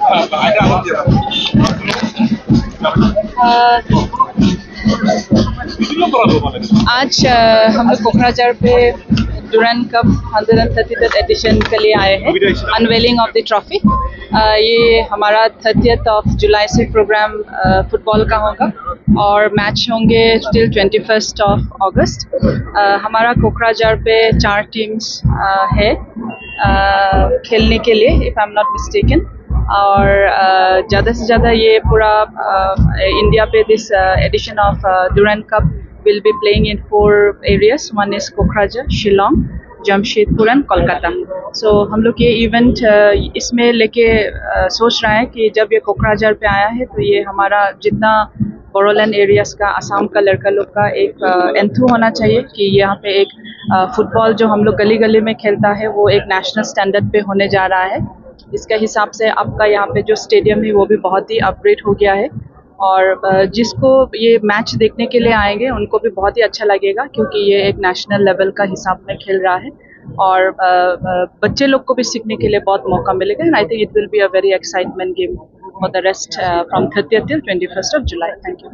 आज हम लोग कोकराझार पे डुरंड कप 130th एडिशन के लिए आए हैं, अनवेलिंग ऑफ द ट्रॉफी। ये हमारा 30th ऑफ जुलाई से प्रोग्राम फुटबॉल का होगा और मैच होंगे टिल 21st ऑफ अगस्त। हमारा कोकराझार पे 4 टीम्स है खेलने के लिए, if I am not mistaken. और ज़्यादा से ज़्यादा ये पूरा इंडिया पे this edition of Durand Cup will be playing in 4 areas. One is Kokrajhar, Shillong, Jamshedpur and Kolkata. So हम लोग ये इवेंट इसमें लेके सोच रहे हैं कि जब ये कोकराझार पे आया है तो ये हमारा जितना बोरोलैंड एरियाज का, असम का लड़का लोग का एक एंथू होना चाहिए कि यहाँ पे एक फुटबॉल जो हम लोग गली गली में खेलता है वो एक नेशनल स्टैंडर्ड पे होने जा रहा है। इसका हिसाब से आपका यहाँ पे जो स्टेडियम है वो भी बहुत ही अपग्रेड हो गया है और जिसको ये मैच देखने के लिए आएंगे उनको भी बहुत ही अच्छा लगेगा क्योंकि ये एक नेशनल लेवल का हिसाब में खेल रहा है और बच्चे लोग को भी सीखने के लिए बहुत मौका मिलेगा। And I think it will be a very excitement game for the rest from 30th till 21st of July. Thank you.